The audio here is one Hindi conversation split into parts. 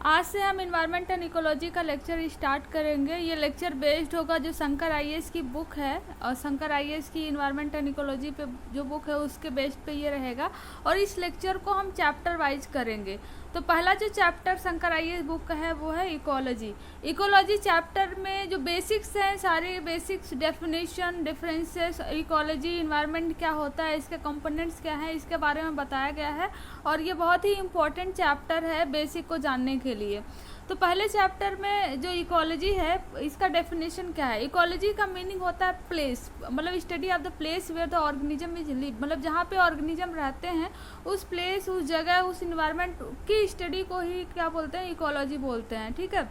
आज से हम इन्वायरमेंट एंड इकोलॉजी का लेक्चर स्टार्ट करेंगे। ये लेक्चर बेस्ड होगा जो शंकर आईएएस की बुक है, और शंकर आईएएस की इन्वायरमेंट एंड इकोलॉजी पे जो बुक है उसके बेस्ड पे ये रहेगा। और इस लेक्चर को हम चैप्टर वाइज करेंगे। तो पहला जो चैप्टर शंकर आईएएस बुक का है वो है इकोलॉजी। इकोलॉजी चैप्टर में जो बेसिक्स हैं, सारे basics, definition, differences, ecology, environment क्या होता है, इसके कंपोनेंट्स क्या हैं, इसके बारे में बताया गया है। और ये बहुत ही इम्पोर्टेंट चैप्टर है बेसिक को जानने के लिए। तो पहले चैप्टर में जो इकोलॉजी है इसका डेफिनेशन क्या है। इकोलॉजी का मीनिंग होता है प्लेस, मतलब study of the place where the organism is live, मतलब जहाँ पे ऑर्गेनिज्म रहते हैं उस प्लेस, उस जगह, उस इन्वायरमेंट की स्टडी को ही क्या बोलते हैं, इकोलॉजी बोलते हैं। ठीक है।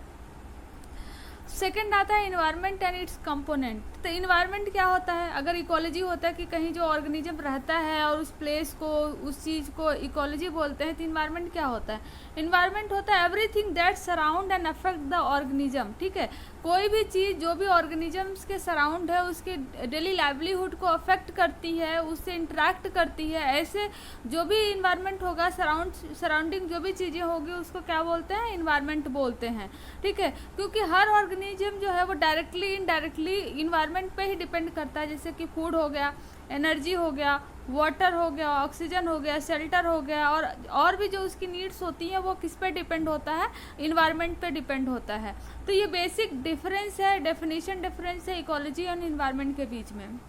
सेकेंड आता है इन्वायरमेंट एंड इट्स कंपोनेंट। तो इन्वायरमेंट क्या होता है, अगर इकोलॉजी होता है कि कहीं जो ऑर्गेनिज्म रहता है और उस प्लेस को, उस चीज़ को इकोलॉजी बोलते हैं। तो इन्वायरमेंट क्या होता है, इन्वायरमेंट होता है everything that surround and affect the organism. ठीक है, कोई भी चीज़ जो भी ऑर्गेनिजम्स के सराउंड है उसके डेली लाइवलीहुड को अफेक्ट करती है, उससे इंटरेक्ट करती है, ऐसे जो भी इन्वायरमेंट होगा, सराउंडिंग जो भी चीज़ें होगी उसको क्या बोलते हैं, इन्वायरमेंट बोलते हैं। ठीक है, क्योंकि हर ऑर्गेनिज्म जो है वो डायरेक्टली इनडायरेक्टली इन्वायरमेंट पे ही डिपेंड करता है। जैसे कि फूड हो गया, एनर्जी हो गया, वाटर हो गया, ऑक्सीजन हो गया, शेल्टर हो गया, और भी जो उसकी नीड्स होती हैं वो किस पे डिपेंड होता है, इन्वायरमेंट पे डिपेंड होता है। तो ये बेसिक डिफरेंस है, डेफिनेशन डिफरेंस है इकोलॉजी एंड इन्वायरमेंट के बीच में।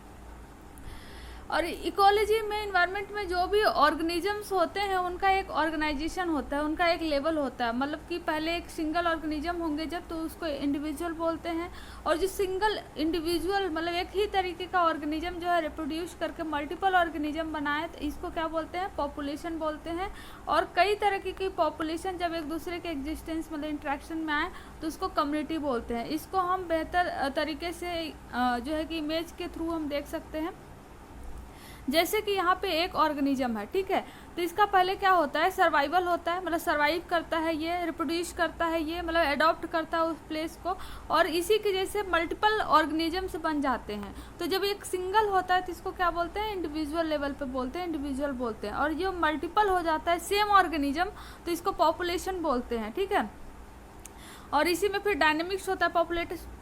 और इकोलॉजी में, इन्वायरमेंट में जो भी ऑर्गेनिजम्स होते हैं उनका एक ऑर्गेनाइजेशन होता है, उनका एक लेवल होता है। मतलब कि पहले एक सिंगल ऑर्गेनिज्म होंगे जब, तो उसको इंडिविजुअल बोलते हैं। और जो सिंगल इंडिविजुअल, मतलब एक ही तरीके का ऑर्गेनिज्म जो है रिप्रोड्यूस करके मल्टीपल ऑर्गेनिज्म बनाए, तो इसको क्या बोलते हैं, पॉपुलेशन बोलते हैं। और कई तरह की पॉपुलेशन जब एक दूसरे के एग्जिस्टेंस, मतलब इंट्रैक्शन में आए, तो उसको कम्युनिटी बोलते हैं। इसको हम बेहतर तरीके से जो है कि इमेज के थ्रू हम देख सकते हैं। जैसे कि यहाँ पे एक ऑर्गेनिज्म है, ठीक है, तो इसका पहले क्या होता है, सर्वाइवल होता है, मतलब सर्वाइव करता है ये, रिप्रोड्यूस करता है ये, मतलब एडॉप्ट करता है उस प्लेस को, और इसी की जैसे मल्टीपल ऑर्गेनिजम्स बन जाते हैं। तो जब एक सिंगल होता है तो इसको क्या बोलते हैं, इंडिविजुअल लेवल पे बोलते हैं, इंडिविजुअल बोलते हैं। और जो मल्टीपल हो जाता है सेम ऑर्गेनिज्म, तो इसको पॉपुलेशन बोलते हैं। ठीक है, और इसी में फिर डायनेमिक्स होता है,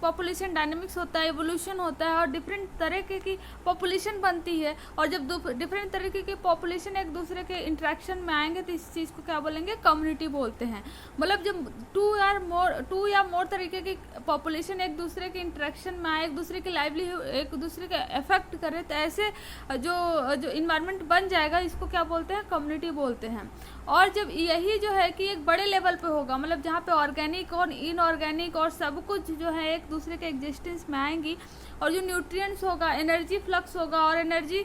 पॉपुलेशन डायनेमिक्स होता है, एवोल्यूशन होता है, और डिफरेंट तरह की पॉपुलेशन बनती है। और जब डिफरेंट तरीके की पॉपुलेशन एक दूसरे के इंटरेक्शन में आएंगे तो इस चीज़ को क्या बोलेंगे, कम्युनिटी बोलते हैं। मतलब जब टू या मोर तरीके की पॉपुलेशन एक दूसरे के इंटरेक्शन में आए, एक दूसरे की लाइवलीहुड, एक दूसरे के अफेक्ट करे, तो ऐसे जो इन्वायरमेंट बन जाएगा इसको क्या बोलते हैं, कम्युनिटी बोलते हैं। और जब यही जो है कि एक बड़े लेवल पे होगा, मतलब जहाँ पे ऑर्गेनिक और इनऑर्गेनिक और सब कुछ जो है एक दूसरे के एग्जिस्टेंस में आएंगी, और जो न्यूट्रिएंट्स होगा, एनर्जी फ्लक्स होगा, और एनर्जी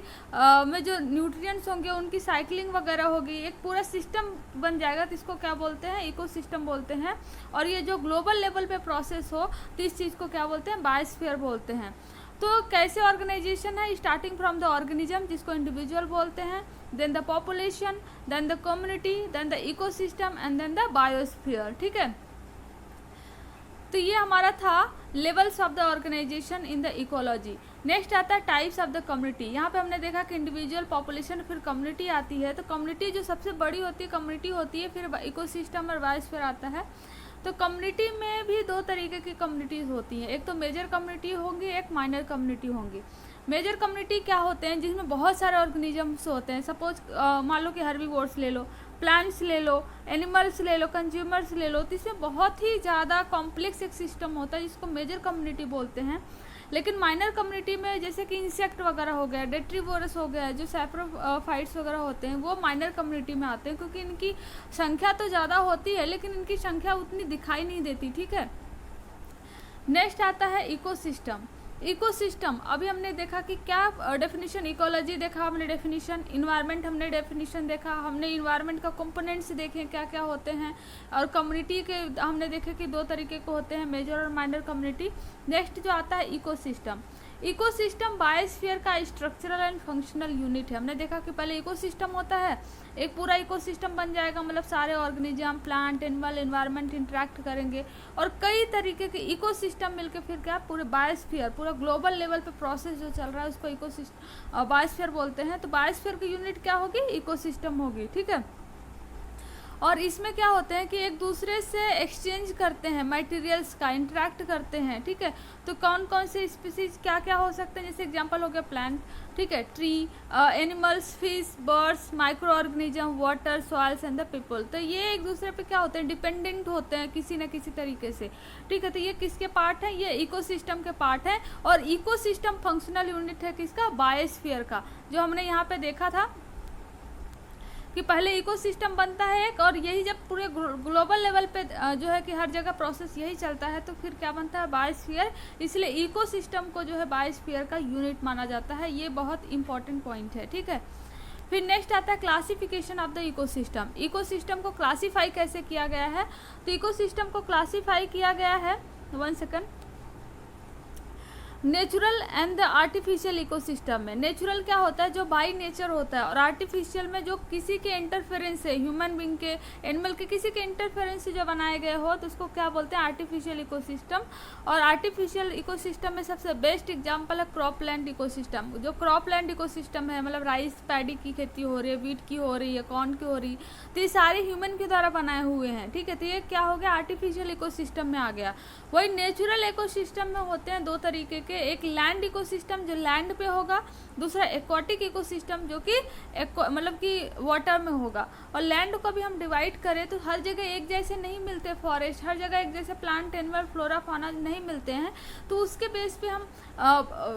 में जो न्यूट्रिएंट्स होंगे उनकी साइकिलिंग वगैरह होगी, एक पूरा सिस्टम बन जाएगा, तो इसको क्या बोलते हैं, इकोसिस्टम बोलते हैं। और ये जो ग्लोबल लेवल पे प्रोसेस हो तो इस चीज़ को क्या बोलते हैं, बायोस्फीयर बोलते हैं। तो कैसे ऑर्गेनाइजेशन है, स्टार्टिंग फ्रॉम द ऑर्गेनिज्म जिसको इंडिविजुअल बोलते हैं, then the population, then the community, then the ecosystem, and then the biosphere. ठीक है, तो ये हमारा था levels of the organisation in the ecology. Next आता है टाइप्स ऑफ द कम्युनिटी। यहाँ पे हमने देखा कि इंडिविजुअल, पॉपुलेशन, फिर कम्युनिटी आती है। तो कम्युनिटी जो सबसे बड़ी होती है कम्युनिटी होती है, फिर इकोसिस्टम और बायोस्फीयर आता है। तो कम्युनिटी में भी दो तरीके की कम्युनिटीज़ होती हैं, एक तो मेजर कम्युनिटी होंगी, एक माइनर कम्युनिटी होंगी। मेजर कम्युनिटी क्या होते हैं, जिसमें बहुत सारे ऑर्गेनिजम्स होते हैं। सपोज मान लो कि हर्बीवोर्स ले लो, प्लांट्स ले लो, एनिमल्स ले लो, कंज्यूमर्स ले लो, तो इसमें बहुत ही ज़्यादा कॉम्प्लेक्स एक सिस्टम होता है जिसको मेजर कम्युनिटी बोलते हैं। लेकिन माइनर कम्युनिटी में जैसे कि इंसेक्ट वगैरह हो गया, डेट्रीवोरस हो गया, जो सैप्रोफाइट्स वगैरह होते हैं, वो माइनर कम्युनिटी में आते हैं, क्योंकि इनकी संख्या तो ज़्यादा होती है लेकिन इनकी संख्या उतनी दिखाई नहीं देती। ठीक है, नेक्स्ट आता है इकोसिस्टम। इकोसिस्टम, अभी हमने देखा कि क्या डेफिनेशन, इकोलॉजी देखा हमने डेफिनेशन, इन्वायरमेंट हमने डेफिनेशन देखा, हमने इन्वायरमेंट का कंपोनेंट्स देखे क्या क्या होते हैं, और कम्युनिटी के हमने देखे कि दो तरीके के होते हैं, मेजर और माइनर कम्युनिटी। नेक्स्ट जो आता है इकोसिस्टम। इकोसिस्टम बायोस्फीयर का स्ट्रक्चरल एंड फंक्शनल यूनिट है। हमने देखा कि पहले इकोसिस्टम होता है, एक पूरा इकोसिस्टम बन जाएगा, मतलब सारे organism, plant, animal, environment interact करेंगे, और कई तरीके के इकोसिस्टम मिलके फिर क्या पूरे बायोस्फीयर, पूरा ग्लोबल लेवल पे प्रोसेस जो चल रहा है उसको बायोस्फीयर बोलते हैं। तो बायोस्फीयर की यूनिट क्या होगी, इकोसिस्टम होगी। ठीक है, और इसमें क्या होते हैं कि एक दूसरे से एक्सचेंज करते हैं, मटेरियल्स का इंटरेक्ट करते हैं, ठीक है। तो कौन कौन से स्पीसीज क्या क्या हो सकते हैं, जैसे एग्जांपल हो गया प्लांट, ठीक है, tree, animals, fish, birds, micro organism, water, soils and the people. तो ये एक दूसरे पे क्या होते हैं, डिपेंडेंट होते हैं किसी न किसी तरीके से, ठीक है। तो ये किसके पार्ट है, ये इकोसिस्टम के पार्ट है। और इकोसिस्टम फंक्शनल यूनिट है किसका, बायोस्फीयर का, जो हमने यहाँ पे देखा था कि पहले इकोसिस्टम बनता है एक, और यही जब पूरे ग्लोबल लेवल पे जो है कि हर जगह प्रोसेस यही चलता है, तो फिर क्या बनता है, बायोस्फीयर। इसलिए इकोसिस्टम को जो है बायोस्फीयर का यूनिट माना जाता है। ये बहुत इंपॉर्टेंट पॉइंट है, ठीक है। फिर नेक्स्ट आता है classification of the ecosystem. Ecosystem को क्लासीफाई कैसे किया गया है, तो इकोसिस्टम को क्लासीफाई किया गया है, 1 second, natural and the artificial ecosystem में। नेचुरल क्या होता है, जो बाई नेचर होता है, और आर्टिफिशियल में जो किसी के इंटरफेरेंस से, ह्यूमन बींग के, एनिमल के, किसी के इंटरफेरेंस से जो बनाए गए हो, तो उसको क्या बोलते हैं, आर्टिफिशियल इकोसिस्टम। और आर्टिफिशियल इकोसिस्टम में सबसे बेस्ट एग्जांपल है क्रॉपलैंड इकोसिस्टम। जो क्रॉपलैंड इकोसिस्टम है, मतलब राइस पैडी की खेती हो रही है, वीट की हो रही है, कॉर्न की हो रही है, तो ये सारे ह्यूमन के द्वारा बनाए हुए हैं, ठीक है। तो ये क्या हो गया, आर्टिफिशियल इकोसिस्टम में आ गया। वही नेचुरल इकोसिस्टम में होते हैं दो तरीके के, एक लैंड इकोसिस्टम जो लैंड पे होगा, दूसरा एक्वाटिक इकोसिस्टम जो कि मतलब कि वाटर में होगा। और लैंड को भी हम डिवाइड करें तो हर जगह एक जैसे नहीं मिलते फॉरेस्ट, हर जगह एक जैसे प्लांट, एनिमल, फ्लोरा, फाना नहीं मिलते हैं। तो उसके बेस पे हम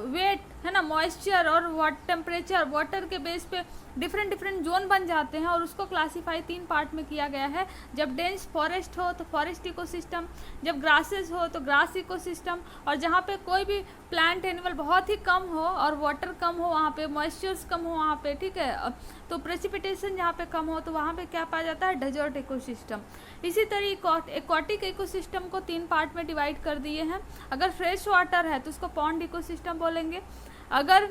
वेट है ना, मॉइस्चर और टेम्परेचर, वाटर के बेस पे डिफरेंट डिफरेंट जोन बन जाते हैं, और उसको क्लासीफाई 3 पार्ट में किया गया है। जब डेंस फॉरेस्ट हो तो फॉरेस्ट इकोसिस्टम, जब ग्रासेस हो तो ग्रास इकोसिस्टम, और जहाँ पे कोई भी प्लांट एनिमल बहुत ही कम हो और वाटर कम हो, वहाँ पे मॉइस्चर्स कम हो वहाँ पे, ठीक है, तो प्रेसिपिटेशन जहाँ पे कम हो, तो वहाँ पे क्या पाया जाता है, डेजर्ट इकोसिस्टम। इसी तरह एक्वाटिक इकोसिस्टम को 3 पार्ट में डिवाइड कर दिए हैं। अगर फ्रेश वाटर है तो उसको पॉन्ड इकोसिस्टम बोलेंगे, अगर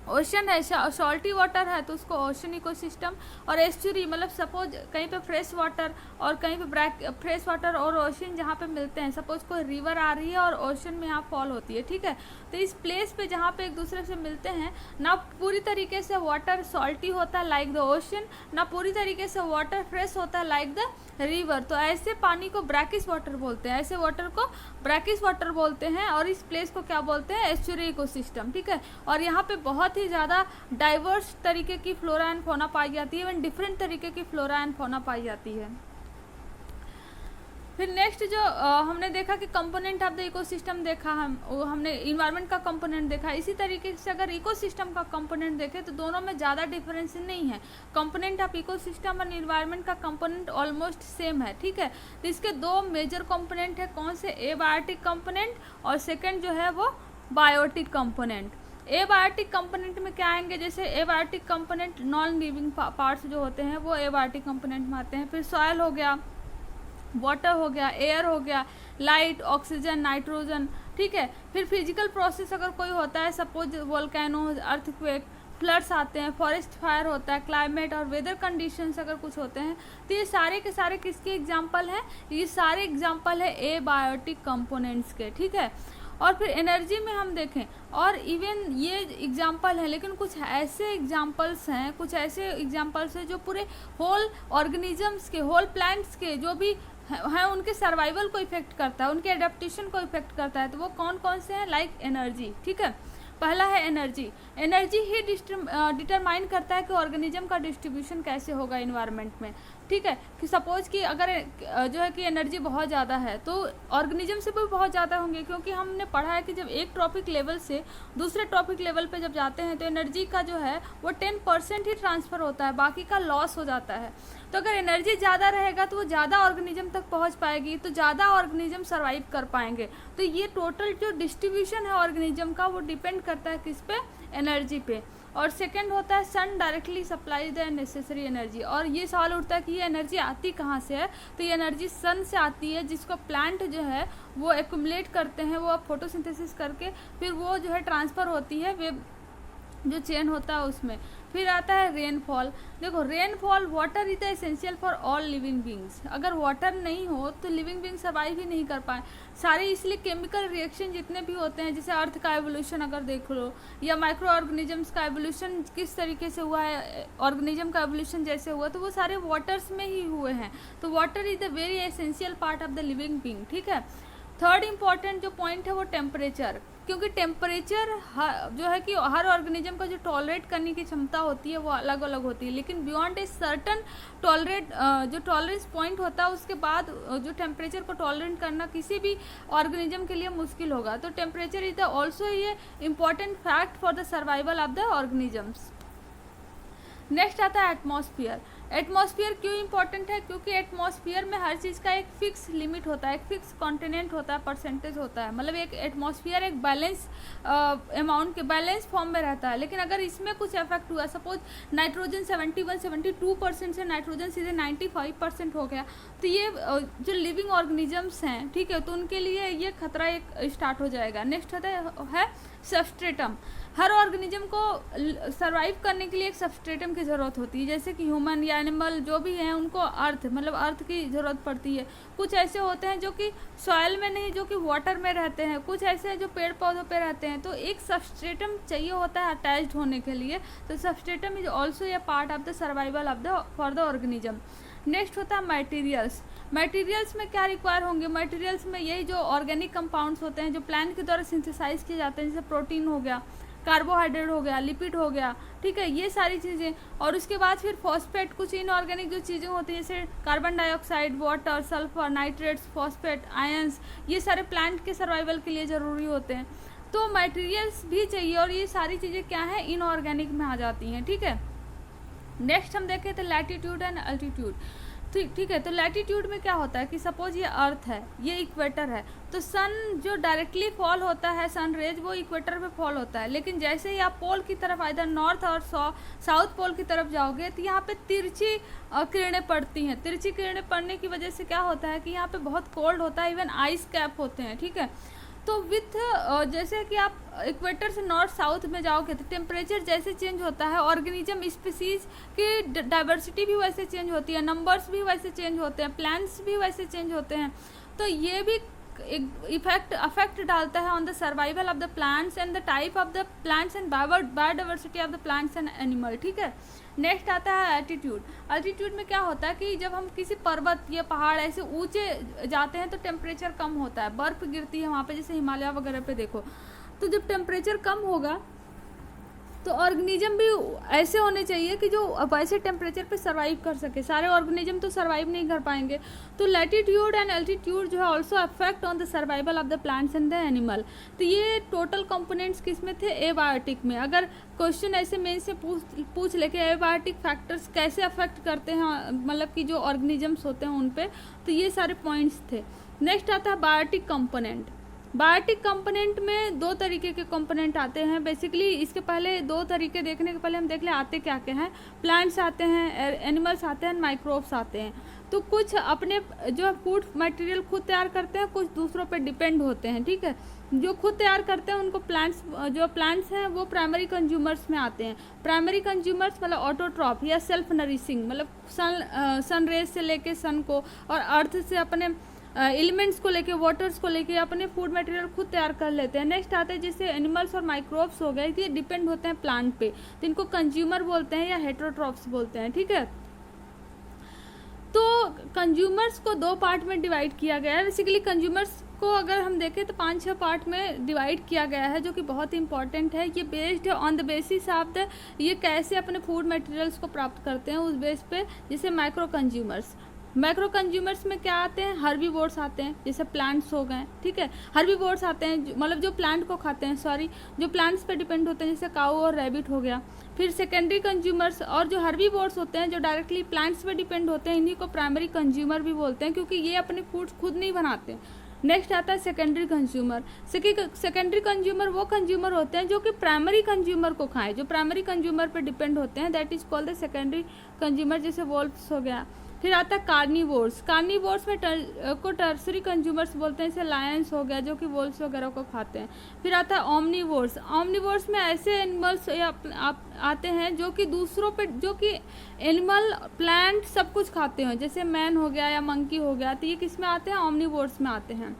ओशन है, सॉल्टी वाटर है, तो उसको ओशन इकोसिस्टम, और एस्चुरी मतलब सपोज कहीं पे फ्रेश वाटर और कहीं पे फ्रेश वाटर और ओशन जहाँ पे मिलते हैं, सपोज कोई रिवर आ रही है और ओशन में यहाँ फॉल होती है, ठीक है। तो इस प्लेस पे जहाँ पे एक दूसरे से मिलते हैं, ना पूरी तरीके से वाटर सॉल्टी होता है लाइक द ओशन, ना पूरी तरीके से वाटर फ्रेश होता है लाइक द रिवर, तो ऐसे पानी को ब्रैकिश वाटर बोलते हैं, ऐसे वाटर को ब्रैकिश वाटर बोलते हैं। और इस प्लेस को क्या बोलते हैं, एस्चुरी इकोसिस्टम, ठीक है। और यहाँ पे बहुत ही ज़्यादा डाइवर्स तरीके की फ्लोरा एंड फौना पाई जाती है, इवन डिफरेंट तरीके की फ्लोरा एंड फौना पाई जाती है। फिर नेक्स्ट जो हमने देखा कि कंपोनेंट ऑफ द इकोसिस्टम देखा, हमने इन्वायरमेंट का कंपोनेंट देखा। इसी तरीके से अगर इकोसिस्टम का कंपोनेंट देखें तो दोनों में ज़्यादा डिफरेंस नहीं है। कंपोनेंट ऑफ इकोसिस्टम और इन्वायरमेंट का कंपोनेंट ऑलमोस्ट सेम है, ठीक है। तो इसके 2 मेजर कंपोनेंट है, कौन से, एबायोटिक कंपोनेंट और सेकेंड जो है वो बायोटिक कंपोनेंट। एबायोटिक कंपोनेंट में क्या आएंगे, जैसे abiotic component non living parts जो होते हैं वो एबायोटिक कंपोनेंट में आते हैं। फिर सॉयल हो गया, वाटर हो गया, एयर हो गया, लाइट, ऑक्सीजन, नाइट्रोजन, ठीक है। फिर फिजिकल प्रोसेस अगर कोई होता है, सपोज वोल्केनो, अर्थक्वेक, फ्लड्स आते हैं, फॉरेस्ट फायर होता है, क्लाइमेट और वेदर कंडीशंस अगर कुछ होते हैं, तो ये सारे के सारे किसके एग्जाम्पल हैं, ये सारे एग्जाम्पल है एबायोटिक कंपोनेंट्स के, ठीक है। और फिर एनर्जी में हम देखें, और इवन ये एग्जाम्पल है, लेकिन कुछ ऐसे एग्जाम्पल्स हैं जो पूरे होल ऑर्गेनिजम्स के, होल प्लांट्स के जो भी हैं उनके सर्वाइवल को इफेक्ट करता है, उनके एडेप्टेशन को इफेक्ट करता है। तो वो कौन कौन से हैं, लाइक एनर्जी, ठीक है। पहला है एनर्जी। एनर्जी ही डिटरमाइन करता है कि ऑर्गेनिज्म का डिस्ट्रीब्यूशन कैसे होगा इन्वायरमेंट में, ठीक है। कि सपोज कि अगर जो है कि एनर्जी बहुत ज़्यादा है तो ऑर्गेनिज्म से भी बहुत ज़्यादा होंगे, क्योंकि हमने पढ़ा है कि जब एक ट्रॉपिक लेवल से दूसरे ट्रॉपिक लेवल पे जब जाते हैं तो एनर्जी का जो है वो 10% ही ट्रांसफ़र होता है, बाकी का लॉस हो जाता है। तो अगर एनर्जी ज़्यादा रहेगा तो वो ज़्यादा ऑर्गेनिज्म तक पहुँच पाएगी, तो ज़्यादा ऑर्गेनिज्म सर्वाइव कर पाएंगे। तो ये टोटल जो डिस्ट्रीब्यूशन है ऑर्गेनिज्म का वो डिपेंड करता है किस पे, एनर्जी पे। और सेकंड होता है sun directly supply the necessary energy. और ये सवाल उठता है कि ये एनर्जी आती कहाँ से है, तो ये एनर्जी सन से आती है, जिसको प्लांट जो है वो एक्यूमुलेट करते हैं, वो फोटोसिंथेसिस करके फिर वो जो है ट्रांसफ़र होती है, वे जो चेन होता है उसमें। फिर आता है रेनफॉल। देखो rainfall, water is the essential for all living beings. अगर वाटर नहीं हो तो लिविंग बींग सर्वाइव ही नहीं कर पाए सारे। इसलिए केमिकल रिएक्शन जितने भी होते हैं, जैसे अर्थ का एवोल्यूशन अगर देख लो, या माइक्रो ऑर्गेनिजम्स का एवोल्यूशन किस तरीके से हुआ है, ऑर्गेनिज्म का एवोल्यूशन जैसे हुआ, तो वो सारे वाटर्स में ही हुए हैं। तो water is the very essential part of the living being, ठीक है। थर्ड इम्पॉर्टेंट जो पॉइंट है वो टेम्परेचर, क्योंकि टेम्परेचर जो है कि हर ऑर्गेनिज्म का जो टॉलरेट करने की क्षमता होती है वो अलग अलग होती है, लेकिन बियॉन्ड ए सर्टन टॉलरेट जो टॉलरेंस पॉइंट होता है उसके बाद जो टेम्परेचर को टॉलरेट करना किसी भी ऑर्गेनिज्म के लिए मुश्किल होगा। तो टेम्परेचर इज द ऑल्सो ये important fact for the survival of the organisms. Next आता है एटमॉस्फेयर। एटमॉस्फेयर क्यों इंपॉर्टेंट है? क्योंकि एटमॉस्फेयर में हर चीज़ का एक फिक्स लिमिट होता है, एक फिक्स कॉन्टिनेंट होता है, परसेंटेज होता है। मतलब एक एटमॉस्फेयर एक बैलेंस अमाउंट के बैलेंस फॉर्म में रहता है। लेकिन अगर इसमें कुछ इफेक्ट हुआ, सपोज नाइट्रोजन 71-72% से नाइट्रोजन सीधे 95% हो गया, तो ये जो लिविंग ऑर्गेनिजम्स हैं, ठीक है, तो उनके लिए ये खतरा एक स्टार्ट हो जाएगा। नेक्स्ट होता है सबस्ट्रेटम। हर ऑर्गेनिज्म को सर्वाइव करने के लिए एक सबस्ट्रेटम की ज़रूरत होती है, जैसे कि ह्यूमन या एनिमल जो भी हैं उनको अर्थ मतलब अर्थ की ज़रूरत पड़ती है। कुछ ऐसे होते हैं जो कि सॉइल में नहीं, जो कि वाटर में रहते हैं, कुछ ऐसे हैं जो पेड़ पौधों पे रहते हैं। तो एक सबस्ट्रेटम चाहिए होता है अटैच्ड होने के लिए। तो substratum is also a part of the survival of the for the organism. Next होता है मटेरियल्स। मटेरियल्स में क्या रिक्वायर होंगे? मटेरियल्स में यही जो ऑर्गेनिक कंपाउंड्स होते हैं जो प्लांट के द्वारा सिंथेसाइज किए जाते हैं, जैसे प्रोटीन हो गया, कार्बोहाइड्रेट हो गया, लिपिड हो गया, ठीक है, ये सारी चीज़ें। और उसके बाद फिर फॉस्फेट, कुछ इनऑर्गेनिक जो चीज़ें होती हैं जैसे carbon dioxide, water, sulphur, nitrates, phosphate, ions, ये सारे प्लांट के सर्वाइवल के लिए ज़रूरी होते हैं। तो मटेरियल्स भी चाहिए और ये सारी चीज़ें क्या हैं, इनऑर्गेनिक में आ जाती हैं, ठीक है। नेक्स्ट हम देखें तो लैटिट्यूड एंड अल्टीट्यूड। ठीक है, तो लैटिट्यूड में क्या होता है कि सपोज ये अर्थ है, ये इक्वेटर है, तो सन जो डायरेक्टली फॉल होता है, सन रेज वो इक्वेटर पे फॉल होता है। लेकिन जैसे ही आप पोल की तरफ इधर नॉर्थ और साउथ पोल की तरफ जाओगे तो यहाँ पे तिरछी किरणें पड़ती हैं। तिरछी किरणें पड़ने की वजह से क्या होता है कि यहाँ पे बहुत कोल्ड होता है, इवन आइस कैप होते हैं, ठीक है। तो विथ जैसे कि आप इक्वेटर से नॉर्थ साउथ में जाओगे तो टेम्परेचर जैसे चेंज होता है, ऑर्गेनिज्म स्पीसीज की डाइवर्सिटी भी वैसे चेंज होती है, नंबर्स भी वैसे चेंज होते हैं, प्लांट्स भी वैसे चेंज होते हैं। तो ये भी एक अफेक्ट डालता है on the survival of the plants and the type of the plants and biodiversity of the plants and animal, ठीक है। नेक्स्ट आता है एल्टीट्यूड। एल्टीट्यूड में क्या होता है कि जब हम किसी पर्वत या पहाड़ ऐसे ऊंचे जाते हैं तो टेम्परेचर कम होता है, बर्फ़ गिरती है वहाँ पे, जैसे हिमालय वगैरह पे देखो। तो जब टेम्परेचर कम होगा तो ऑर्गेनिज्म भी ऐसे होने चाहिए कि जो वैसे टेम्परेचर पे सर्वाइव कर सके। सारे ऑर्गेनिज्म तो सर्वाइव नहीं कर पाएंगे। तो लैटिट्यूड एंड एल्टीट्यूड जो है also affect on the survival of the plants and the animal. तो ये टोटल कंपोनेंट्स किस में थे? एबायोटिक में। अगर क्वेश्चन ऐसे मेन से पूछ ले कि एबायोटिक फैक्टर्स कैसे अफेक्ट करते हैं मतलब कि जो ऑर्गेनिजम्स होते हैं उन पे, तो ये सारे पॉइंट्स थे। नेक्स्ट आता है बायोटिक कंपोनेंट। बायोटिक कंपोनेंट में दो तरीके के कंपोनेंट आते हैं बेसिकली। इसके पहले दो तरीके देखने के पहले हम देख लें आते क्या क्या हैं। प्लांट्स आते हैं, एनिमल्स आते हैं, माइक्रोब्स आते हैं। तो कुछ अपने जो फूड मटेरियल खुद तैयार करते हैं, कुछ दूसरों पे डिपेंड होते हैं, ठीक है। जो खुद तैयार करते हैं उनको प्लांट्स हैं वो प्राइमरी कंज्यूमर्स में आते हैं। प्राइमरी कंज्यूमर्स मतलब ऑटोट्रॉप या सेल्फ नरिशिंग, मतलब सन रेज से लेके सन को और अर्थ से अपने एलिमेंट्स को लेके, वाटर्स को लेके अपने फूड मटेरियल खुद तैयार कर लेते हैं। नेक्स्ट आते हैं जैसे एनिमल्स और माइक्रोब्स हो गए, ये डिपेंड होते हैं प्लांट पे, तो इनको कंज्यूमर बोलते हैं या हेटेरोट्रॉप्स बोलते हैं, ठीक है। तो कंज्यूमर्स को दो पार्ट में डिवाइड किया गया है। बेसिकली कंज्यूमर्स को अगर हम देखें तो 5-6 पार्ट में डिवाइड किया गया है, जो कि बहुत इंपॉर्टेंट है। ये बेस्ड है on the basis of the ये कैसे अपने फूड मटेरियल्स को प्राप्त करते हैं उस बेस पे। जैसे माइक्रो कंज्यूमर्स में क्या आते हैं? हर्बीवोर्स आते हैं, जैसे प्लांट्स हो गए, ठीक है। हर्बीवोर्स आते हैं मतलब जो प्लांट को खाते हैं, जो प्लांट्स पे डिपेंड होते हैं, जैसे काऊ और रैबिट हो गया। फिर सेकेंडरी कंज्यूमर्स और जो हर्बीवोर्स होते हैं जो डायरेक्टली प्लांट्स पे डिपेंड होते हैं, इन्हीं को प्राइमरी कंज्यूमर भी बोलते हैं क्योंकि ये अपने फूड खुद नहीं बनाते। नेक्स्ट आता है सेकेंडरी कंज्यूमर। सेकेंडरी कंज्यूमर वो कंज्यूमर होते हैं जो कि प्राइमरी कंज्यूमर को खाएं, जो प्राइमरी कंज्यूमर पे डिपेंड होते हैं, that is called the secondary consumer. जैसे वोल्व्स हो गया, फिर आता है कार्निवोर्स। कार्निवोर्स में को टर्सरी कंज्यूमर्स बोलते हैं, जैसे लायंस हो गया जो कि वोल्स वगैरह को खाते हैं। फिर आता है ओमनीवोर्स। ओमनीवोर्स में ऐसे एनिमल्स आते हैं जो कि दूसरों पे, जो कि एनिमल प्लांट सब कुछ खाते हैं, जैसे मैन हो गया या मंकी हो गया, तो ये किस में आते हैं, ओमनीवोर्स में आते हैं।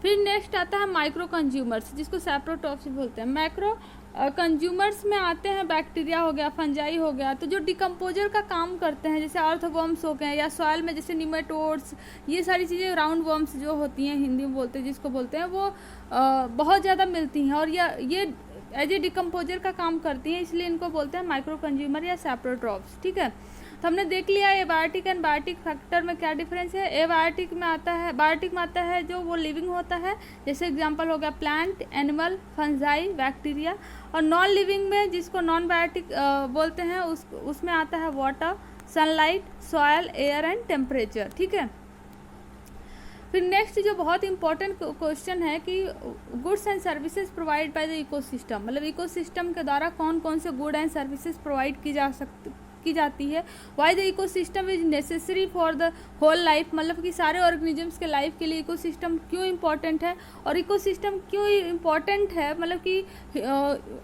फिर नेक्स्ट आता है माइक्रो कंज्यूमर्स, जिसको सैप्रोट्रॉप्स बोलते हैं। माइक्रो कंज्यूमर्स में आते हैं बैक्टीरिया हो गया, फंजाई हो गया, तो जो डिकम्पोजर का काम करते हैं, जैसे अर्थवर्म्स हो गए, या सॉइल में जैसे निमेटोड्स, ये सारी चीज़ें राउंड वर्म्स जो होती हैं हिंदी में बोलते हैं, जिसको बोलते हैं, वो बहुत ज़्यादा मिलती हैं और ये एज ए डिकम्पोजर का काम करती हैं, इसलिए इनको बोलते हैं माइक्रो कंज्यूमर या सैप्रोट्रॉप्स। ठीक है, तो हमने देख लिया एबायोटिक एंड बायोटिक फैक्टर में क्या डिफरेंस है। एबायोटिक में आता है, बायोटिक में आता है जो वो लिविंग होता है, जैसे एग्जांपल हो गया प्लांट, एनिमल, फंजाई, बैक्टीरिया। और नॉन लिविंग में, जिसको नॉन बायोटिक बोलते हैं, उसमें आता है water, sunlight, soil, air and temperature. ठीक है, फिर नेक्स्ट जो बहुत इंपॉर्टेंट क्वेश्चन है कि goods and services provide by the ecosystem, मतलब इकोसिस्टम के द्वारा कौन कौन से गुड एंड सर्विसेज प्रोवाइड की जाती है। Why the ecosystem is necessary for the whole life, मतलब कि सारे ऑर्गेनिजम्स के लाइफ के लिए इकोसिस्टम क्यों इम्पोर्टेंट है, और इकोसिस्टम क्यों इम्पोर्टेंट है, मतलब कि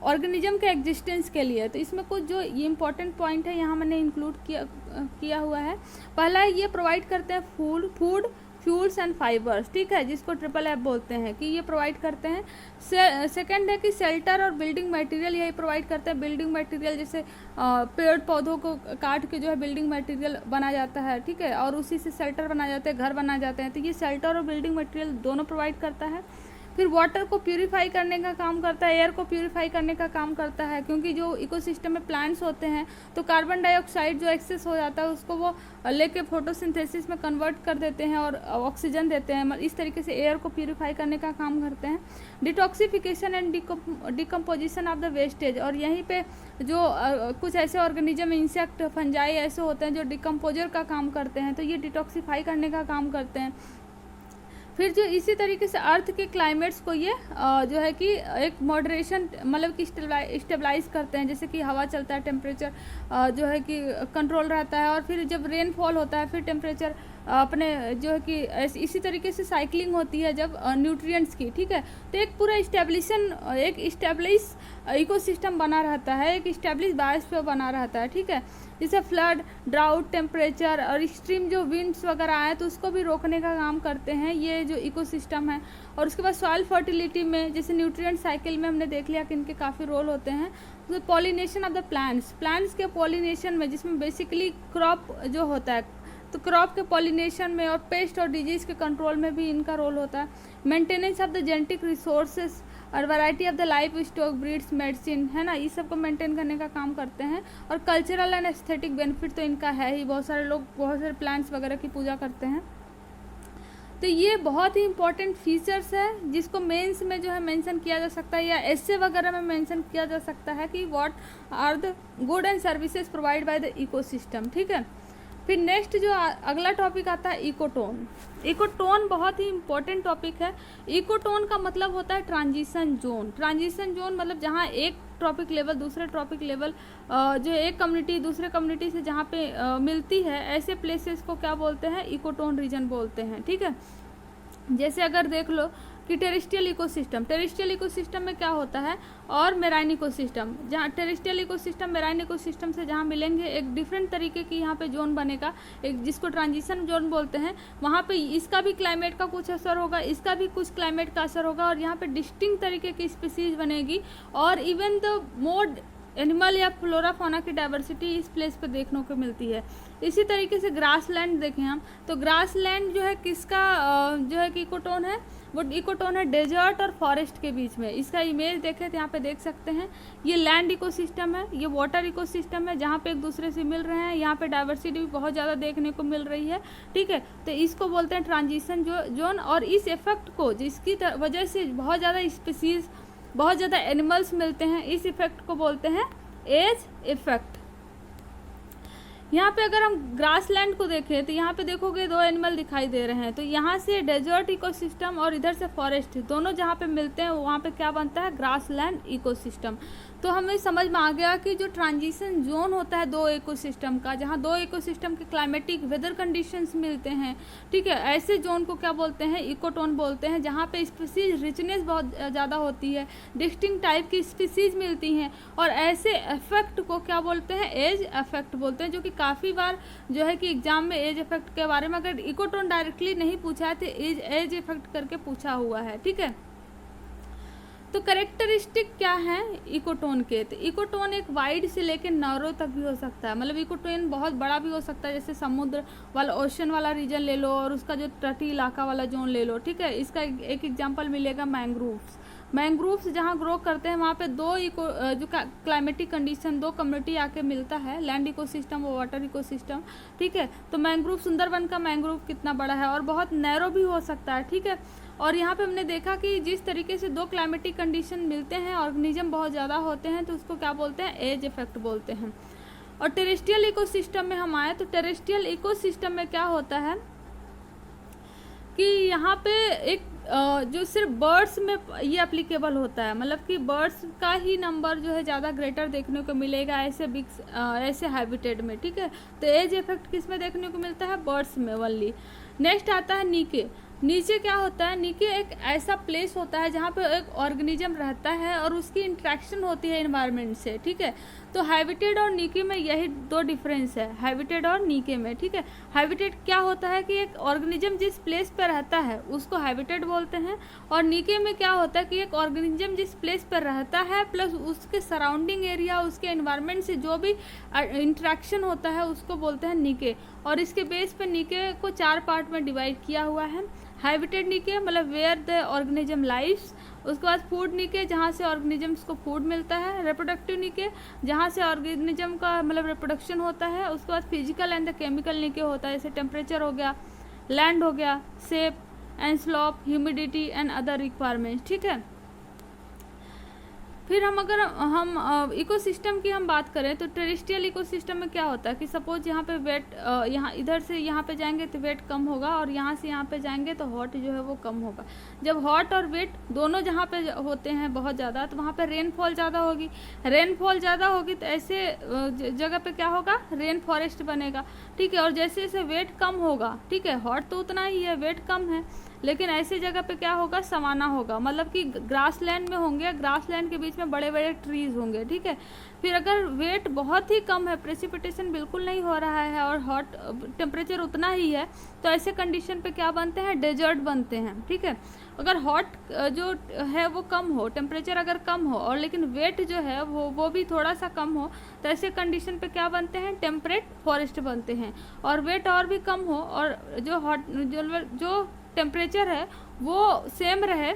ऑर्गेनिज्म के एग्जिस्टेंस के लिए। तो इसमें कुछ जो ये इम्पोर्टेंट पॉइंट है यहाँ मैंने इंक्लूड किया हुआ है। पहला है ये प्रोवाइड करते हैं फूड, फ्यूल्स एंड फाइबर्स। ठीक है, जिसको ट्रिपल एफ बोलते हैं, कि ये प्रोवाइड करते हैं। सेकंड है कि शेल्टर और बिल्डिंग मटेरियल, यही प्रोवाइड करते हैं। बिल्डिंग मटेरियल जैसे पेड़ पौधों को काट के जो है बिल्डिंग मटेरियल बना जाता है। ठीक है, और उसी से शेल्टर बना जाते हैं, घर बना जाते हैं, तो ये शेल्टर और बिल्डिंग मटेरियल दोनों प्रोवाइड करता है। फिर वाटर को प्यूरिफाई करने का काम करता है, एयर को प्यूरिफाई करने का काम करता है, क्योंकि जो इकोसिस्टम में प्लांट्स होते हैं तो कार्बन डाइऑक्साइड जो एक्सेस हो जाता है उसको वो लेके फोटोसिंथेसिस में कन्वर्ट कर देते हैं और ऑक्सीजन देते हैं, इस तरीके से एयर को प्यूरिफाई करने का काम करते हैं। Detoxification and decomposition of the wastage, और यहीं पे जो कुछ ऐसे ऑर्गेनिज्म, इंसेक्ट, फंजाई ऐसे होते हैं जो डिकम्पोजर का काम करते हैं, तो ये डिटॉक्सिफाई करने का काम करते हैं। फिर जो इसी तरीके से अर्थ के क्लाइमेट्स को ये जो है कि एक मॉडरेशन, मतलब कि स्टेबलाइज करते हैं, जैसे कि हवा चलता है, टेम्परेचर जो है कि कंट्रोल रहता है, और फिर जब रेनफॉल होता है फिर टेम्परेचर अपने जो है कि इसी तरीके से साइकिलिंग होती है जब न्यूट्रिएंट्स की। ठीक है, तो एक पूरा एक इस्टेब्लिश इकोसिस्टम बना रहता है, एक इस्टेब्लिश बायोस्फीयर बना रहता है। ठीक है, जैसे फ्लड, ड्राउट, टेम्परेचर और एक्सट्रीम जो विंड्स वगैरह आए तो उसको भी रोकने का काम करते हैं ये जो इकोसिस्टम है। और उसके बाद सॉइल फर्टिलिटी में, जैसे न्यूट्रिएंट साइकिल में हमने देख लिया कि इनके काफ़ी रोल होते हैं। तो पॉलिनेशन ऑफ द प्लांट्स के पॉलिनेशन में, जिसमें बेसिकली क्रॉप जो होता है, तो क्रॉप के पॉलिनेशन में और पेस्ट और डिजीज़ के कंट्रोल में भी इनका रोल होता है। Maintenance of the genetic resources और variety of the life stock, breeds, medicine, है ना, ये सब को मेंटेन करने का काम करते हैं। और कल्चरल एंड एस्थेटिक बेनिफिट तो इनका है ही, बहुत सारे लोग बहुत सारे प्लांट्स वगैरह की पूजा करते हैं। तो ये बहुत ही इंपॉर्टेंट फीचर्स है जिसको मेंस में जो है मेंशन किया जा सकता है, या एसे वगैरह में मेंशन किया जा सकता है कि what are the good and services provide by the ecosystem. ठीक है, फिर नेक्स्ट जो अगला टॉपिक आता है इकोटोन। इकोटोन बहुत ही इंपॉर्टेंट टॉपिक है। इकोटोन का मतलब होता है ट्रांजिशन जोन। ट्रांजिशन जोन मतलब जहाँ एक ट्रॉपिक लेवल दूसरे ट्रॉपिक लेवल जो एक कम्युनिटी दूसरे कम्युनिटी से जहाँ पे मिलती है, ऐसे प्लेसेस को क्या बोलते हैं, इकोटोन रीजन बोलते हैं। ठीक है, जैसे अगर देख लो कि टेरेस्ट्रियल इकोसिस्टम में क्या होता है, और मेराइन इकोसिस्टम, जहाँ टेरेस्ट्रियल इकोसिस्टम मेराइन इकोसिस्टम से जहाँ मिलेंगे एक डिफरेंट तरीके की यहाँ पे जोन बनेगा, एक जिसको ट्रांजिशन जोन बोलते हैं। वहाँ पे इसका भी क्लाइमेट का कुछ असर होगा, इसका भी कुछ क्लाइमेट का असर होगा, और यहाँ पे डिस्टिंक्ट तरीके की स्पीसीज बनेगी, और इवन द मोर एनिमल या फ्लोरा फौना की डाइवर्सिटी इस प्लेस पे देखने को मिलती है। इसी तरीके से ग्रासलैंड देखें हम, तो ग्रासलैंड जो है किसका जो है कि इकोटोन है, वो इकोटोन है डेजर्ट और फॉरेस्ट के बीच में। इसका इमेज देखें तो यहाँ पे देख सकते हैं, ये लैंड इकोसिस्टम है, ये वाटर इकोसिस्टम है जहाँ पे एक दूसरे से मिल रहे हैं, यहाँ पे डाइवर्सिटी भी बहुत ज़्यादा देखने को मिल रही है। ठीक है, तो इसको बोलते हैं ट्रांजिशन जोन। और इस इफेक्ट को, जिसकी वजह से बहुत ज़्यादा स्पीसीज, बहुत ज़्यादा एनिमल्स मिलते हैं, इस इफेक्ट को बोलते हैं एज इफेक्ट। यहाँ पे अगर हम ग्रासलैंड को देखें तो यहाँ पे देखोगे दो एनिमल दिखाई दे रहे हैं, तो यहाँ से डेजर्ट इकोसिस्टम और इधर से फॉरेस्ट, दोनों जहाँ पे मिलते हैं वहाँ पे क्या बनता है, ग्रासलैंड इकोसिस्टम। तो हमें समझ में आ गया कि जो ट्रांजिशन जोन होता है दो इकोसिस्टम का, जहाँ दो इकोसिस्टम के क्लाइमेटिक वेदर कंडीशंस मिलते हैं, ठीक है, ऐसे जोन को क्या बोलते हैं, इकोटोन बोलते हैं, जहाँ पे स्पीसीज रिचनेस बहुत ज़्यादा होती है, डिस्टिंक्ट टाइप की स्पीसीज मिलती हैं, और ऐसे इफेक्ट को क्या बोलते हैं, एज इफेक्ट बोलते हैं, जो कि काफ़ी बार जो है कि एग्जाम में एज इफेक्ट के बारे में अगर इकोटोन डायरेक्टली नहीं पूछा है तो एज इफेक्ट करके पूछा हुआ है, ठीक है। तो करेक्टरिस्टिक क्या है इकोटोन के, तो इकोटोन एक वाइड से लेकर नैरो तक भी हो सकता है, मतलब इकोटोन बहुत बड़ा भी हो सकता है, जैसे समुद्र वाला ओशन वाला रीजन ले लो और उसका जो तटीय इलाका वाला जोन ले लो, ठीक है। इसका एक एग्जांपल मिलेगा मैंग्रोव्स। मैंग्रोव्स जहाँ ग्रो करते हैं वहाँ पे दो जो क्लाइमेटिक कंडीशन, दो कम्युनिटी आके मिलता है, लैंड इकोसिस्टम और वाटर इकोसिस्टम, ठीक है। तो मैंग्रोव, सुंदरबन का मैंग्रोव कितना बड़ा है, और बहुत नैरो भी हो सकता है, ठीक है। और यहाँ पे हमने देखा कि जिस तरीके से दो क्लाइमेटिक कंडीशन मिलते हैं, ऑर्गेनिज्म बहुत ज़्यादा होते हैं, तो उसको क्या बोलते हैं, एज इफेक्ट बोलते हैं। और टेरेस्ट्रियल इकोसिस्टम में हम आए तो टेरेस्ट्रियल इकोसिस्टम में क्या होता है कि यहाँ पे एक जो सिर्फ बर्ड्स में ये एप्लीकेबल होता है, मतलब कि बर्ड्स का ही नंबर जो है ज़्यादा ग्रेटर देखने को मिलेगा ऐसे हैबिटेट में, ठीक है। तो एज इफेक्ट किस में देखने को मिलता है, बर्ड्स में ओनली। नेक्स्ट आता है नीचे। नीचे क्या होता है, नीचे एक ऐसा प्लेस होता है जहाँ पे एक ऑर्गेनिज्म रहता है और उसकी इंट्रैक्शन होती है एनवायरनमेंट से, ठीक है। तो हैबिटेट और नीके में यही दो डिफरेंस है, हैबिटेट और नीके में, ठीक है। हैबिटेट क्या होता है कि एक ऑर्गेनिज्म जिस प्लेस पर रहता है उसको हैबिटेट बोलते हैं, और नीके में क्या होता है कि एक ऑर्गेनिज्म जिस प्लेस पर रहता है प्लस उसके सराउंडिंग एरिया, उसके एनवायरनमेंट से जो भी इंट्रैक्शन होता है उसको बोलते हैं नीके। और इसके बेस पर नीके को 4 पार्ट में डिवाइड किया हुआ है। हैबिटेट नीके मतलब वेयर द ऑर्गेनिज्म लाइव्स, उसके बाद फूड नीके जहाँ से ऑर्गेनिजम्स को फूड मिलता है, रिप्रोडक्टिव नीके जहाँ से ऑर्गेनिज्म का मतलब रिप्रोडक्शन होता है, उसके बाद फिजिकल एंड द केमिकल नीके होता है, जैसे टेम्परेचर हो गया, लैंड हो गया, shape and slope, humidity and other requirements, ठीक है। फिर हम इकोसिस्टम की हम बात करें तो टेरेस्ट्रियल इकोसिस्टम में क्या होता है कि सपोज यहाँ पे वेट यहाँ इधर से यहाँ पे जाएंगे तो वेट कम होगा, और यहाँ से यहाँ पे जाएंगे तो हॉट जो है वो कम होगा। जब हॉट और वेट दोनों जहाँ पे होते हैं बहुत ज़्यादा, तो वहाँ पे रेनफॉल ज़्यादा होगी। रेनफॉल ज़्यादा होगी तो ऐसे जगह पे क्या होगा, रेन फॉरेस्ट बनेगा, ठीक है। और जैसे जैसे वेट कम होगा, ठीक है, हॉट तो उतना ही है, वेट कम है, लेकिन ऐसी जगह पे क्या होगा, सवाना होगा, मतलब कि ग्रास लैंड में होंगे, ग्रास लैंड के बीच में बड़े बड़े ट्रीज होंगे, ठीक है। फिर अगर वेट बहुत ही कम है, प्रेसिपिटेशन बिल्कुल नहीं हो रहा है और हॉट टेम्परेचर उतना ही है, तो ऐसे कंडीशन पे क्या बनते हैं, डेजर्ट बनते हैं, ठीक है। अगर हॉट जो है वो कम हो, टेम्परेचर अगर कम हो और लेकिन वेट जो है वो भी थोड़ा सा कम हो, तो ऐसे कंडीशन पे क्या बनते हैं, टेम्परेट फॉरेस्ट बनते हैं। और वेट और भी कम हो और जो टेम्परेचर है वो सेम रहे,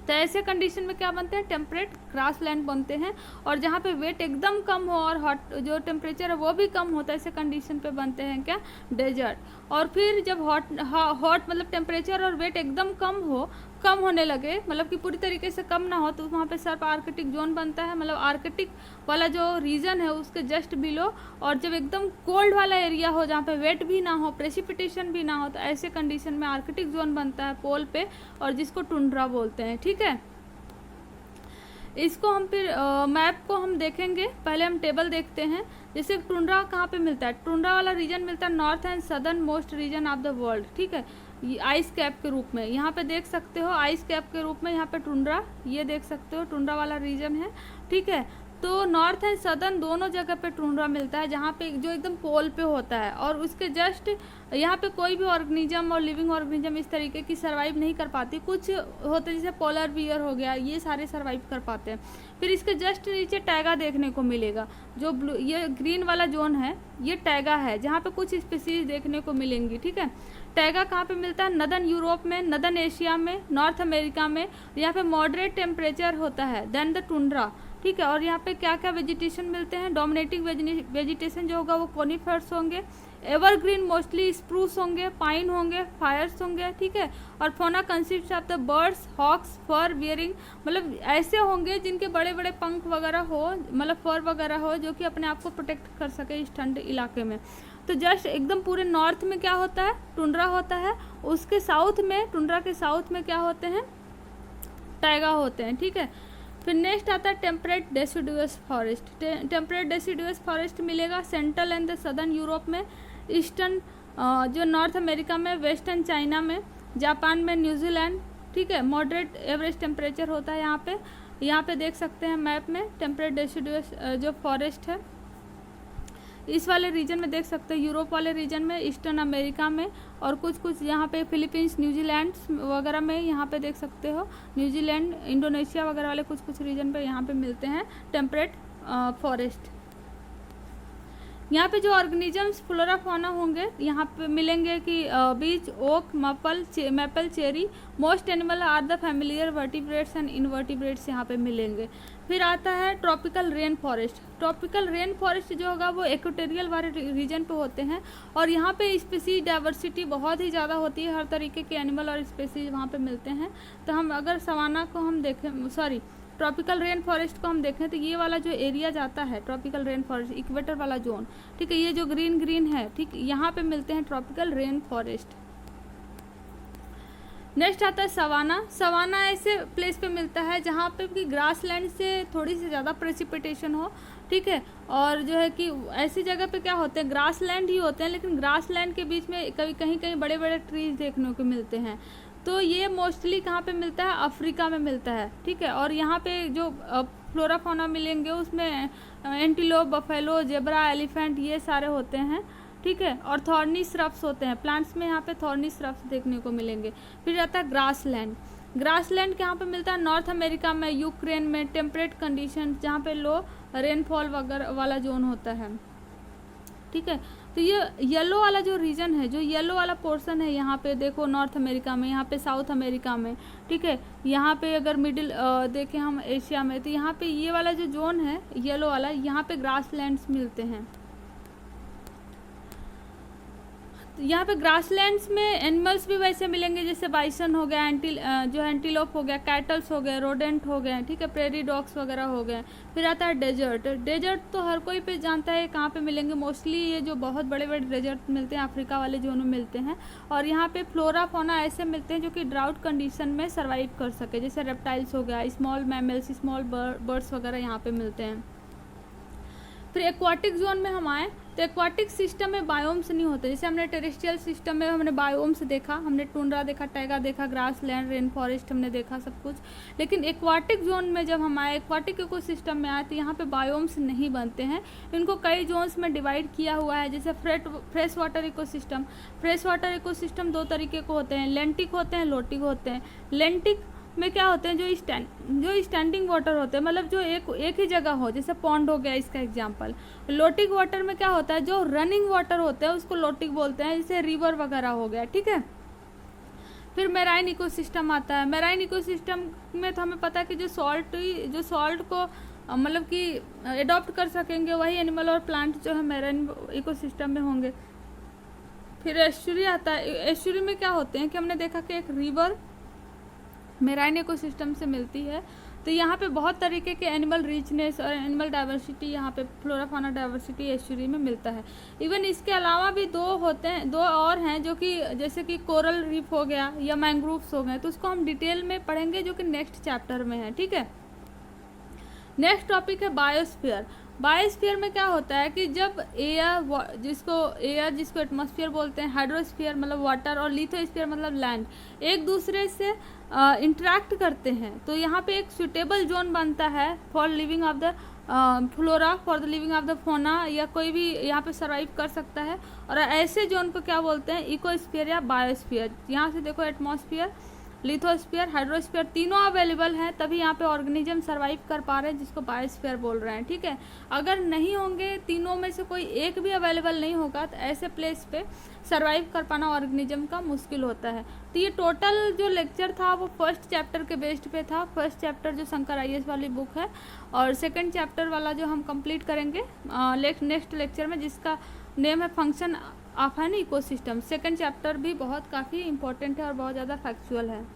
तो ऐसे कंडीशन में क्या बनते हैं, टेम्परेट ग्रास लैंड बनते हैं। और जहाँ पे वेट एकदम कम हो और हॉट जो टेम्परेचर है वो भी कम होता है, ऐसे कंडीशन पे बनते हैं क्या, डेजर्ट। और फिर जब हॉट मतलब टेम्परेचर और वेट एकदम कम होने लगे, मतलब कि पूरी तरीके से कम ना हो, तो वहाँ पे सर्प आर्कटिक जोन बनता है, मतलब आर्कटिक वाला जो रीजन है उसके जस्ट बिलो। और जब एकदम कोल्ड वाला एरिया हो जहाँ पे वेट भी ना हो, प्रेसिपिटेशन भी ना हो, तो ऐसे कंडीशन में आर्कटिक जोन बनता है पोल पे, और जिसको टुंड्रा बोलते हैं, ठीक है। इसको हम फिर मैप को हम देखेंगे, पहले हम टेबल देखते हैं। जैसे टुंड्रा कहाँ पे मिलता है, टुंड्रा वाला रीजन मिलता है north and southern most region of the world, ठीक है। ये आइस कैप के रूप में यहाँ पे देख सकते हो, आइस कैप के रूप में यहाँ पे टुंड्रा, ये देख सकते हो टुंड्रा वाला रीजन है, ठीक है। तो नॉर्थ एंड सदर्न दोनों जगह पे टुंड्रा मिलता है, जहाँ पे जो एकदम पोल पे होता है, और उसके जस्ट यहाँ पे कोई भी ऑर्गेनिज्म और लिविंग ऑर्गेनिज्म इस तरीके की सर्वाइव नहीं कर पाती। कुछ होते जैसे पोलर बियर हो गया, ये सारे सर्वाइव कर पाते हैं। फिर इसके जस्ट नीचे टैगा देखने को मिलेगा, जो ब्लू ये ग्रीन वाला जोन है ये टैगा है, जहाँ पे कुछ स्पीसीज देखने को मिलेंगी, ठीक है। टैगा कहाँ पे मिलता है, नदर्न यूरोप में, नदर्न एशिया में, नॉर्थ अमेरिका में। यहाँ पे मॉडरेट टेम्परेचर होता है देन द टुंड्रा, ठीक है। और यहाँ पे क्या क्या वेजिटेशन मिलते हैं, डोमिनेटिंग वेजिटेशन जो होगा वो कोनिफर्स होंगे, एवरग्रीन मोस्टली स्प्रूस होंगे, पाइन होंगे, फायर्स होंगे, ठीक है। और fauna consist of the birds, hawks, fur bearing, मतलब ऐसे होंगे जिनके बड़े बड़े पंख वगैरह हो, मतलब फर वगैरह हो, जो कि अपने आप को प्रोटेक्ट कर सके इस ठंड इलाके में। तो जस्ट एकदम पूरे नॉर्थ में क्या होता है, टुंड्रा होता है। उसके साउथ में, टुंड्रा के साउथ में क्या होते हैं, टैगा होते हैं, ठीक है। फिर नेक्स्ट आता है temperate deciduous forest. Temperate deciduous forest मिलेगा central and the southern Europe में, ईस्टर्न जो नॉर्थ अमेरिका में, वेस्टर्न चाइना में, जापान में, न्यूजीलैंड, ठीक है। मॉडरेट एवरेज टेम्परेचर होता है यहाँ पे देख सकते हैं मैप में टेम्परेट डेसिडुअस जो फॉरेस्ट है इस वाले रीजन में देख सकते हैं, यूरोप वाले रीजन में, ईस्टर्न अमेरिका में, और कुछ यहाँ पे फिलीपींस, न्यूजीलैंड वगैरह में यहाँ पे देख सकते हो, न्यूजीलैंड, इंडोनेशिया वगैरह वाले कुछ रीजन पे यहाँ पे मिलते हैं टेम्परेट फॉरेस्ट। यहाँ पे जो ऑर्गेनिजम्स फ्लोरा फाना होंगे यहाँ पे मिलेंगे कि beech, oak, maple, cherry. Most animal are the familiar vertebrates and invertebrates यहाँ पे मिलेंगे। फिर आता है tropical rain forest. Tropical rain forest जो होगा वो इक्वेटोरियल वाले रीजन पे होते हैं और यहाँ पे स्पीसीज डाइवर्सिटी बहुत ही ज़्यादा होती है, हर तरीके के एनिमल और स्पीसीज वहाँ पे मिलते हैं। तो हम अगर सवाना को हम देखें, ट्रॉपिकल रेन फॉरेस्ट को हम देखें तो ये वाला जो एरिया जाता है ट्रॉपिकल रेन फॉरेस्ट, इक्वेटर वाला जोन, ठीक है, ये जो ग्रीन है, ठीक, यहाँ पे मिलते हैं ट्रॉपिकल रेन फॉरेस्ट। नेक्स्ट आता है सवाना। सवाना ऐसे प्लेस पे मिलता है जहाँ पे कि ग्रास लैंड से थोड़ी सी ज़्यादा प्रेसिपिटेशन हो, ठीक है, और जो है कि ऐसी जगह पे क्या होते हैं, ग्रास लैंड ही होते हैं, लेकिन ग्रास लैंड के बीच में कहीं बड़े बड़े ट्रीज देखने को मिलते हैं। तो ये मोस्टली कहाँ पे मिलता है, अफ्रीका में मिलता है, ठीक है। और यहाँ पे जो फ्लोरा फाना मिलेंगे उसमें एंटीलोप, बफेलो, जेब्रा, एलिफेंट ये सारे होते हैं, ठीक है। और थॉर्नी श्रब्स होते हैं, प्लांट्स में यहाँ पे थॉर्नी श्रब्स देखने को मिलेंगे। फिर आता है ग्रास लैंड। ग्रास लैंड कहाँ पे मिलता है, नॉर्थ अमेरिका में, यूक्रेन में, टेम्परेट कंडीशन जहाँ पे लो रेनफॉल वगैरह वाला जोन होता है, ठीक है। तो ये येलो वाला जो रीजन है, जो येलो वाला पोर्शन है यहाँ पे देखो नॉर्थ अमेरिका में, यहाँ पे साउथ अमेरिका में, ठीक है। यहाँ पे अगर मिडिल देखें हम एशिया में, तो यहाँ पे ये वाला जो जोन है येलो वाला, यहाँ पे ग्रास लैंड्स मिलते हैं। यहाँ पे ग्रासलैंड्स में एनिमल्स भी वैसे मिलेंगे जैसे बाइसन हो गया, जो एंटीलोप हो गया, कैटल्स हो गए, रोडेंट हो गए, ठीक है, प्रेरी डॉग्स वगैरह हो गए। फिर आता है डेजर्ट। डेजर्ट तो हर कोई पे जानता है कहाँ पे मिलेंगे, मोस्टली ये जो बहुत बड़े बड़े डेजर्ट मिलते हैं अफ्रीका वाले जोन में मिलते हैं। और यहाँ पे फ्लोरा फौना ऐसे मिलते हैं जो कि ड्राउट कंडीशन में सर्वाइव कर सके, जैसे रेप्टाइल्स हो गया, स्मॉल मैमल्स, स्मॉल बर्ड्स वगैरह यहाँ पे मिलते हैं। फिर एक्वाटिक जोन में हम आए तो एक्वाटिक सिस्टम में बायोम्स नहीं होते, जैसे हमने टेरेस्ट्रियल सिस्टम में हमने बायोम्स देखा, हमने टुंड्रा देखा, टैगा देखा, ग्रास लैंड, रेन फॉरेस्ट हमने देखा सब कुछ। लेकिन एक्वाटिक जोन में जब हम आए, एक्वाटिक इकोसिस्टम में आए, तो यहाँ पे बायोम्स नहीं बनते हैं। इनको कई जोन्स में डिवाइड किया हुआ है, जैसे fresh water ecosystem. Fresh water ecosystem दो तरीके को होते हैं, लेंटिक होते हैं, लोटिक होते हैं। लेंटिक में क्या होते हैं, जो स्टैंडिंग वाटर होते हैं, मतलब जो एक ही जगह हो, जैसे पॉन्ड हो गया इसका एग्जांपल। लोटिक वाटर में क्या होता है, जो रनिंग वाटर होते हैं उसको लोटिक बोलते हैं, जैसे रिवर वगैरह हो गया, ठीक है। फिर मैराइन इकोसिस्टम आता है। मैराइन इकोसिस्टम में तो हमें पता है कि जो सॉल्ट को मतलब कि एडॉप्ट कर सकेंगे वही एनिमल और प्लांट जो है मैराइन इकोसिस्टम में होंगे। फिर एस्चुरी आता है। एस्चुरी में क्या होते हैं कि हमने देखा कि एक रिवर मैराइन इकोसिस्टम से मिलती है, तो यहाँ पे बहुत तरीके के एनिमल रिचनेस और एनिमल डाइवर्सिटी, यहाँ पे फ्लोरा फाना डाइवर्सिटी एस्चुरी में मिलता है। इवन इसके अलावा भी दो और हैं जो कि जैसे कि कोरल रीफ हो गया या मैंग्रोव्स हो गए, तो उसको हम डिटेल में पढ़ेंगे जो कि नेक्स्ट चैप्टर में है, ठीक है। नेक्स्ट टॉपिक है बायोस्फीयर। बायोस्फीयर में क्या होता है कि जब एयर जिसको एटमॉस्फेयर बोलते हैं, हाइड्रोस्फीयर मतलब वाटर और लिथोस्फीयर मतलब लैंड, एक दूसरे से इंटरेक्ट करते हैं, तो यहाँ पे एक सुटेबल जोन बनता है for living of the flora, for the living of the फोना, या कोई भी यहाँ पे सर्वाइव कर सकता है। और ऐसे जोन को क्या बोलते हैं, इकोस्फीयर या बायोस्फीयर। यहाँ से देखो एटमॉस्फेयर, लिथोस्फीयर, हाइड्रोस्फीयर तीनों अवेलेबल हैं, तभी यहाँ पे ऑर्गेनिज्म सर्वाइव कर पा रहे हैं, जिसको बायोस्फीयर बोल रहे हैं, ठीक है। अगर नहीं होंगे, तीनों में से कोई एक भी अवेलेबल नहीं होगा, तो ऐसे प्लेस पे सर्वाइव कर पाना ऑर्गेनिज्म का मुश्किल होता है। तो ये टोटल जो लेक्चर था वो फर्स्ट चैप्टर के बेस्ड पे था। फर्स्ट चैप्टर जो शंकर IAS वाली बुक है, और सेकंड चैप्टर वाला जो हम कंप्लीट करेंगे नेक्स्ट लेक्चर में, जिसका नेम है function of an ecosystem. Second chapter भी काफ़ी इंपॉर्टेंट है और बहुत ज़्यादा फैक्चुअल है।